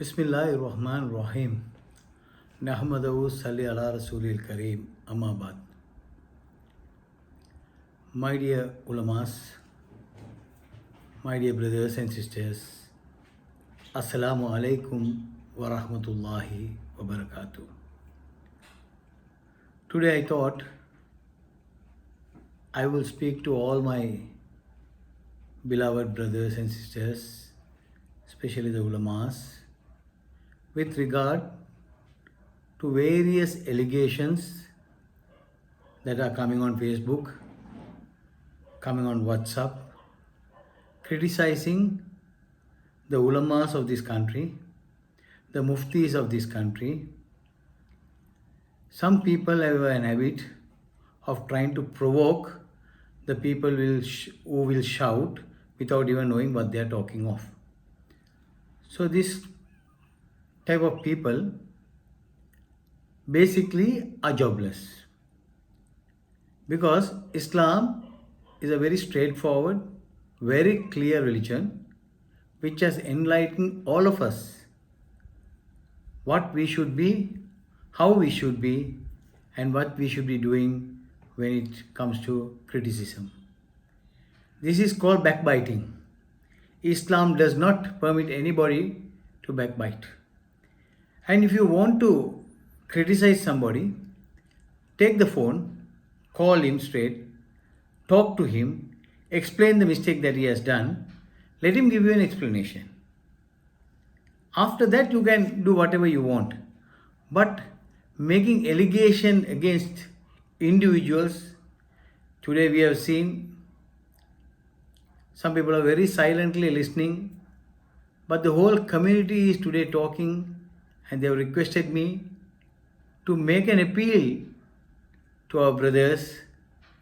Bismillahirrahmanirrahim. Nahmadahu salli ala rasulil kareem. Amma. My dear Ulemas, my dear brothers and sisters, Assalamu alaikum wa rahmatullahi wa barakatuh. Today I thought I will speak to all my beloved brothers and sisters, especially the Ulemas, with regard to various allegations that are coming on Facebook, coming on WhatsApp, criticizing the Ulemas of this country, the Muftis of this country. Some people have an habit of trying to provoke the people who will shout without even knowing what they are talking of. So this type of people basically are jobless, because Islam is a very straightforward, very clear religion which has enlightened all of us what we should be, how we should be, and what we should be doing when it comes to criticism. This is called backbiting. Islam does not permit anybody to backbite. And if you want to criticize somebody, take the phone, call him straight, talk to him, explain the mistake that he has done, let him give you an explanation. After that, you can do whatever you want. But making allegation against individuals, today we have seen some people are very silently listening, but the whole community is today talking, and they have requested me to make an appeal to our brothers,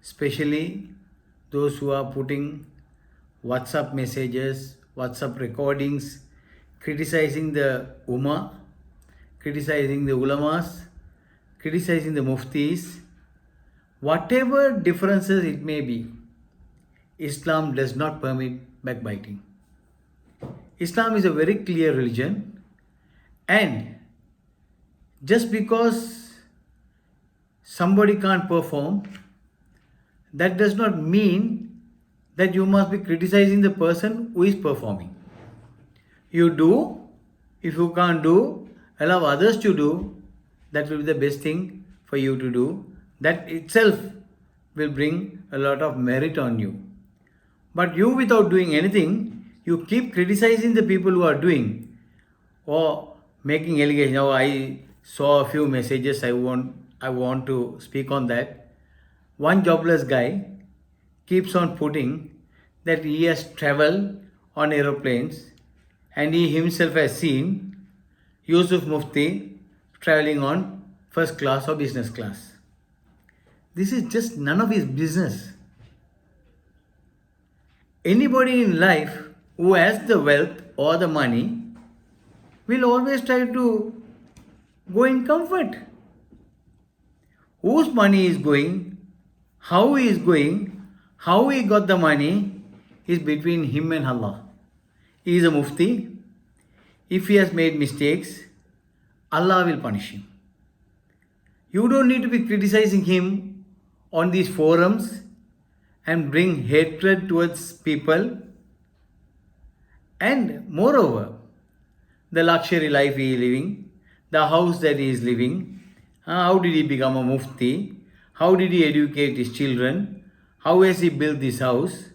especially those who are putting WhatsApp messages, WhatsApp recordings, criticizing the Ummah, criticizing the Ulemas, criticizing the Muftis. Whatever differences it may be, Islam does not permit backbiting. Islam is a very clear religion, and just because somebody can't perform, that does not mean that you must be criticizing the person who is performing. You do, if you can't do, allow others to do. That will be the best thing for you to do. That itself will bring a lot of merit on you. But you, without doing anything, you keep criticizing the people who are doing, or making allegations. Now I saw a few messages, I want to speak on that. One jobless guy keeps on putting that he has traveled on aeroplanes and he himself has seen Yusuf Mufti traveling on first class or business class. This is just none of his business. Anybody in life who has the wealth or the money will always try to go in comfort. Whose money is going, how he is going, how he got the money is between him and Allah. He is a Mufti. If he has made mistakes, Allah will punish him. You don't need to be criticizing him on these forums and bring hatred towards people. And moreover, the luxury life he is living, the house that he is living, how did he become a Mufti? How did he educate his children? How has he built this house?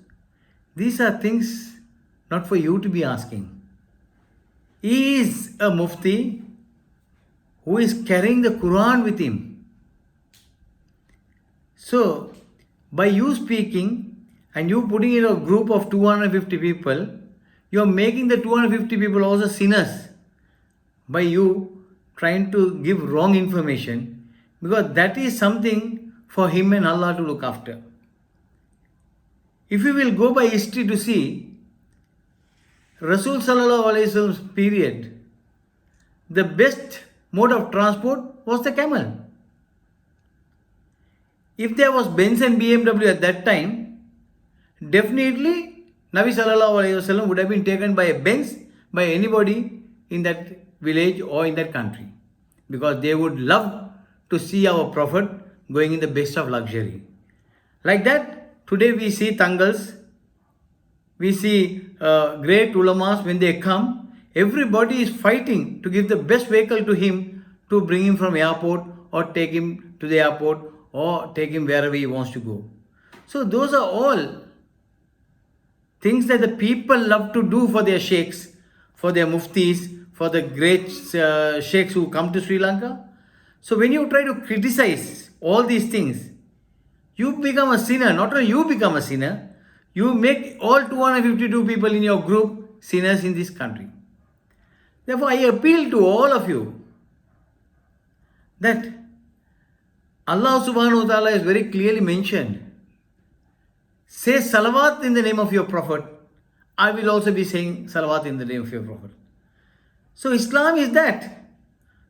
These are things not for you to be asking. He is a Mufti who is carrying the Quran with him. So, by you speaking and you putting in a group of 250 people, you are making the 250 people also sinners by you trying to give wrong information, because that is something for him and Allah to look after. If you will go by history to see, Rasul Sallallahu Alaihi Wasallam's period, the best mode of transport was the camel. If there was Benz and BMW at that time, definitely Nabi Sallallahu Alaihi Wasallam would have been taken by a Benz by anybody in that village or in that country, because they would love to see our Prophet going in the best of luxury. Like that, today we see Tangals, we see great Ulemas. When they come, everybody is fighting to give the best vehicle to him to bring him from airport or take him to the airport or take him wherever he wants to go. So those are all things that the people love to do for their sheikhs, for their muftis, for the great sheikhs who come to Sri Lanka. So when you try to criticize all these things, you become a sinner. Not only you become a sinner, you make all 252 people in your group sinners in this country. Therefore, I appeal to all of you that Allah subhanahu wa ta'ala is very clearly mentioned. Say salawat in the name of your Prophet. I will also be saying salawat in the name of your Prophet. So Islam is that.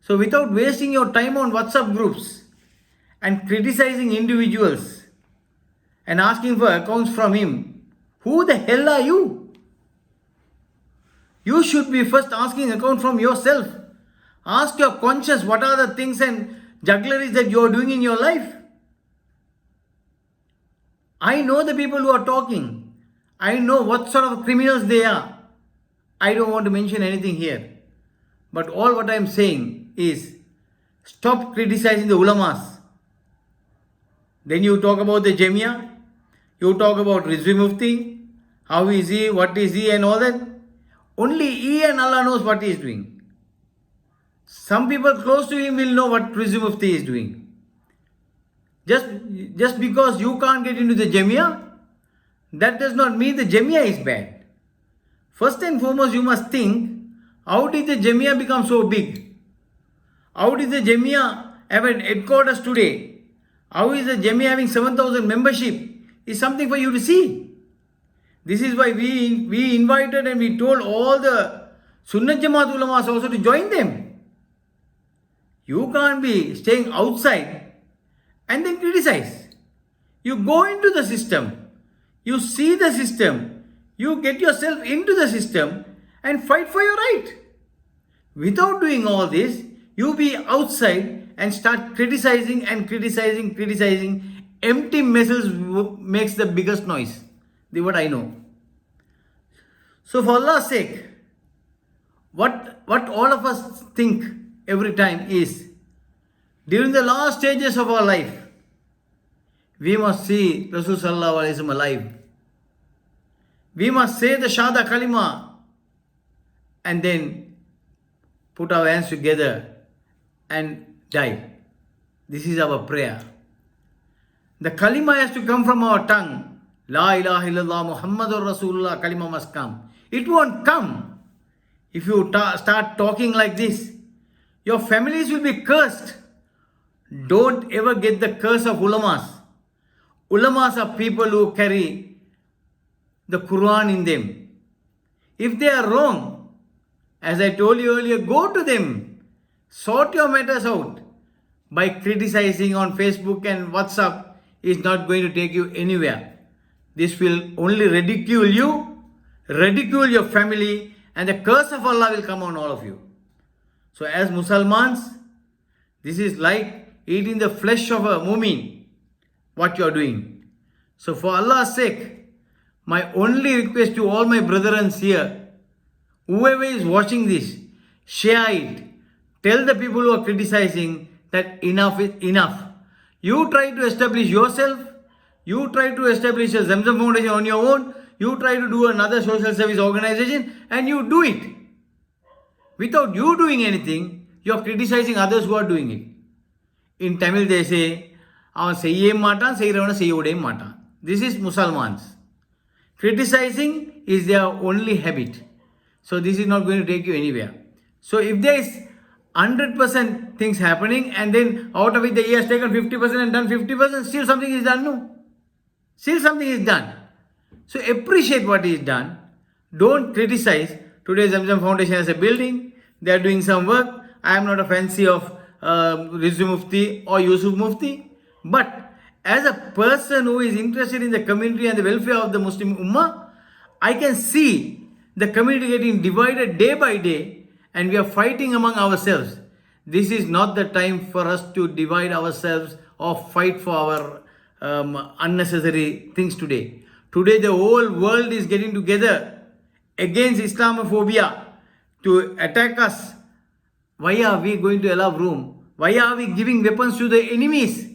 So without wasting your time on WhatsApp groups and criticizing individuals and asking for accounts from him, who the hell are you? You should be first asking account from yourself. Ask your conscience what are the things and juggleries that you are doing in your life. I know the people who are talking. I know what sort of criminals they are. I don't want to mention anything here. But all what I am saying is, stop criticizing the Ulemas. Then you talk about the Jamia. You talk about Rizvi Mufti. How is he, what is he and all that. Only he and Allah knows what he is doing. Some people close to him will know what Rizvi Mufti is doing. Just because you can't get into the Jamia, that does not mean the Jamia is bad. First and foremost, you must think, how did the Jamia become so big? How did the Jamia have an headquarters today? How is the Jamia having 7,000 membership? Is something for you to see. This is why we invited and we told all the Sunnat Jamaat Ulemas also to join them. You can't be staying outside and then criticize. You go into the system. You see the system. You get yourself into the system and fight for your right. Without doing all this, you be outside and start criticizing and criticizing. Empty messes makes the biggest noise. This is what I know. So for Allah's sake, what all of us think every time is, during the last stages of our life, we must see Rasul Sallallahu Alaihi Wasallam alive. We must say the Shahada Kalima and then put our hands together and die. This is our prayer. The Kalima has to come from our tongue. La ilaha illallah Muhammadur Rasulullah Kalima must come. It won't come if you start talking like this. Your families will be cursed. Don't ever get the curse of Ulemas. Ulemas are people who carry the Quran in them. If they are wrong, as I told you earlier, go to them. Sort your matters out. By criticizing on Facebook and WhatsApp is not going to take you anywhere. This will only ridicule you, ridicule your family, and the curse of Allah will come on all of you. So as Muslims, this is like eating the flesh of a mu'min, what you are doing. So for Allah's sake, my only request to all my brethren here, whoever is watching this, share it. Tell the people who are criticizing that enough is enough. You try to establish yourself. You try to establish a Zamzam Foundation on your own. You try to do another social service organization and you do it. Without you doing anything, you are criticizing others who are doing it. In Tamil they say, this is Muslims. Criticizing is their only habit. So this is not going to take you anywhere. So if there is 100% things happening and then out of it he has taken 50% and done 50%, still something is done, no? Still something is done. So appreciate what is done. Don't criticize. Today Zamzam Foundation has a building. They are doing some work. I am not a fancy of Rizvi Mufti or Yusuf Mufti. But as a person who is interested in the community and the welfare of the Muslim Ummah, I can see the community getting divided day by day and we are fighting among ourselves. This is not the time for us to divide ourselves or fight for our unnecessary things today. Today, the whole world is getting together against Islamophobia to attack us. Why are we going to allow room? Why are we giving weapons to the enemies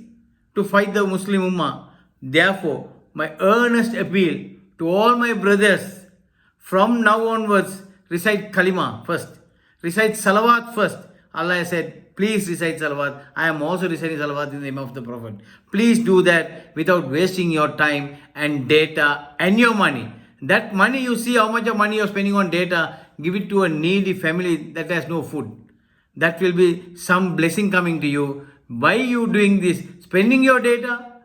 to fight the Muslim Ummah? Therefore, my earnest appeal to all my brothers, from now onwards, recite Kalima first. Recite Salawat first. Allah said, please recite Salawat. I am also reciting Salawat in the name of the Prophet. Please do that without wasting your time and data and your money. That money, you see how much of money you're spending on data, give it to a needy family that has no food. That will be some blessing coming to you. Why you doing this? Spending your data,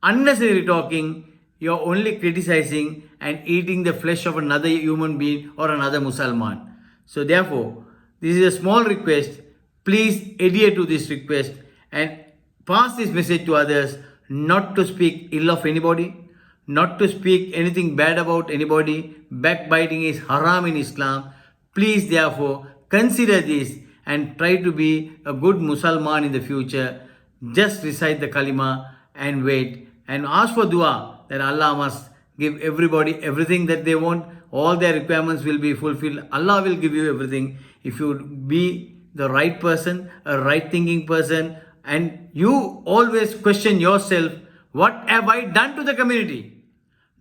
unnecessary talking, you're only criticizing and eating the flesh of another human being or another Muslim. So therefore, this is a small request. Please adhere to this request and pass this message to others, not to speak ill of anybody, not to speak anything bad about anybody. Backbiting is haram in Islam. Please therefore consider this and try to be a good Muslim in the future. Just recite the kalima and wait and ask for dua that Allah must give everybody everything that they want. All their requirements will be fulfilled. Allah will give you everything if you be the right person, a right thinking person, and you always question yourself, what have I done to the community?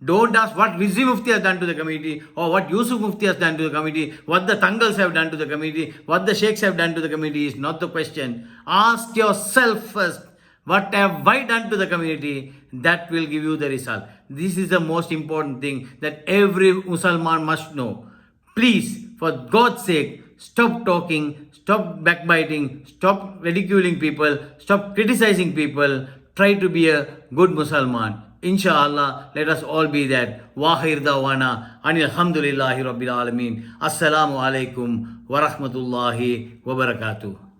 Don't ask what Rizvi Mufti has done to the community, or what Yusuf Mufti has done to the community, what the Tangals have done to the community, what the Sheikhs have done to the community is not the question. Ask yourself first, what have I done to the community? That will give you the result. This is the most important thing that every Muslim must know. Please, for God's sake, stop talking, stop backbiting, stop ridiculing people, stop criticizing people. Try to be a good Muslim. Inshallah, let us all be that. Wahir dawana anil hamdulillahi rabbil alameen. Assalamu alaikum wa rahmatullahi wa barakatuh.